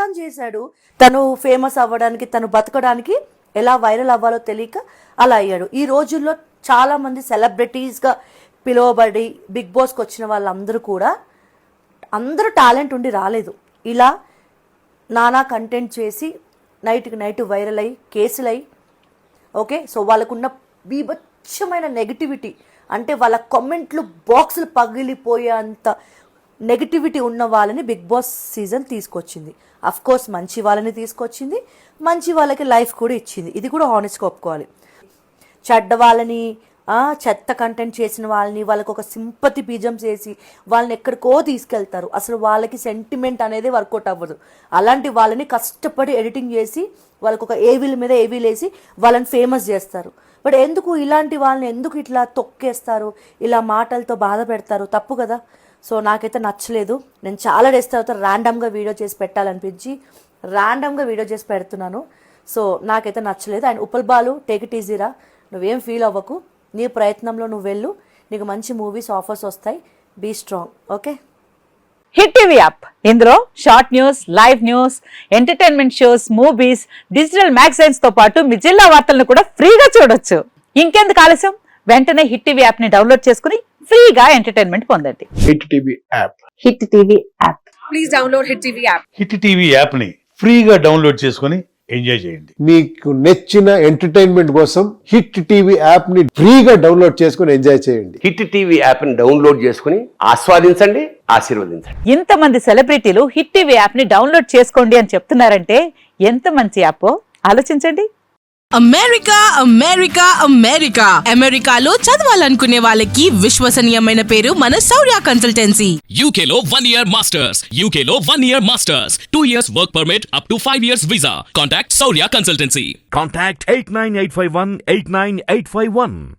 త్యాగం చేశాడు. తను ఫేమస్ అవ్వడానికి, తను బతకడానికి ఎలా వైరల్ అవ్వాలో తెలియక అలా అయ్యాడు. ఈ రోజుల్లో చాలామంది సెలబ్రిటీస్గా పిలువబడి బిగ్ బాస్కి వచ్చిన వాళ్ళందరూ కూడా అందరూ టాలెంట్ ఉండి రాలేదు. ఇలా నానా కంటెంట్ చేసి నైట్కి నైట్ వైరల్ అయ్యి కేసులై, ఓకే, సో వాళ్ళకున్న బీభత్సమైన నెగిటివిటీ, అంటే వాళ్ళ కామెంట్లు బాక్సులు పగిలిపోయేంత నెగిటివిటీ ఉన్న వాళ్ళని బిగ్ బాస్ సీజన్ తీసుకొచ్చింది. అఫ్ కోర్స్ మంచి వాళ్ళని తీసుకొచ్చింది, మంచి వాళ్ళకి లైఫ్ కూడా ఇచ్చింది. ఇది కూడా హానెస్ట్గా ఒప్పుకోవాలి. చెడ్డ వాళ్ళని, చెత్త కంటెంట్ చేసిన వాళ్ళని వాళ్ళకి ఒక సింపతి బీజం చేసి వాళ్ళని ఎక్కడికో తీసుకెళ్తారు. అసలు వాళ్ళకి సెంటిమెంట్ అనేది వర్కౌట్ అవ్వదు. అలాంటి వాళ్ళని కష్టపడి ఎడిటింగ్ చేసి వాళ్ళకి ఒక ఏవీల మీద ఏవీలు వేసి వాళ్ళని ఫేమస్ చేస్తారు. బట్ ఎందుకు ఇలాంటి వాళ్ళని ఎందుకు ఇట్లా తొక్కేస్తారు, ఇలా మాటలతో బాధ పెడతారు? తప్పు కదా. సో నాకైతే నచ్చలేదు. నేను చాలా డేస్ తర్వాత ర్యాండమ్గా వీడియో చేసి పెట్టాలనిపించి ర్యాండమ్గా వీడియో చేసి పెడుతున్నాను. సో నాకైతే నచ్చలేదు. And Uppal Balu, take it ఈజీరా, నువ్వేం ఫీల్ అవ్వకు, నీ ప్రయత్నంలో నువ్వు వెళ్ళు, నీకు మంచి మూవీస్ ఆఫర్స్ వస్తాయి, be strong, okay. Hit TV app, ఇందులో short news, live news, entertainment shows, movies, digital magazines తో పాటు మీ జిల్లా వార్తలను కూడా ఫ్రీగా చూడొచ్చు. ఇంకెందుకు ఆలస్యం, వెంటనే హిట్ టీవీ యాప్ ని డౌన్లోడ్ చేసుకుని ఫ్రీగా ఎంటర్టైన్మెంట్ పొందండి. Hit TV app. Hit TV app. Please download hit TV app. Hit TV app ని ఫ్రీగా డౌన్లోడ్ చేసుకుని ఎంజాయ్ చేయండి. మీకు నచ్చిన ఎంటర్టైన్మెంట్ కోసం హిట్ టీవీ యాప్ ని ఫ్రీగా డౌన్లోడ్ చేసుకుని ఎంజాయ్ చేయండి. హిట్ టీవీ యాప్ ని డౌన్లోడ్ చేసుకుని ఆస్వాదించండి, ఆశీర్వదించండి. ఇంతమంది సెలబ్రిటీలు హిట్ టీవీ యాప్ ని డౌన్లోడ్ చేసుకోండి అని చెప్తున్నారంటే ఎంత మంచి యాప్ ఆలోచించండి. అమెరికా అమెరికా అమెరికా అమెరికాలో చదవాలనుకునే వాళ్ళకి విశ్వసనీయమైన పేరు మన శౌర్య కన్సల్టెన్సీ. UK లో 1 year masters, UK లో 1 year masters, 2 years work permit up to 5 years visa. Contact Saurya Consultancy. Contact 89851 89851.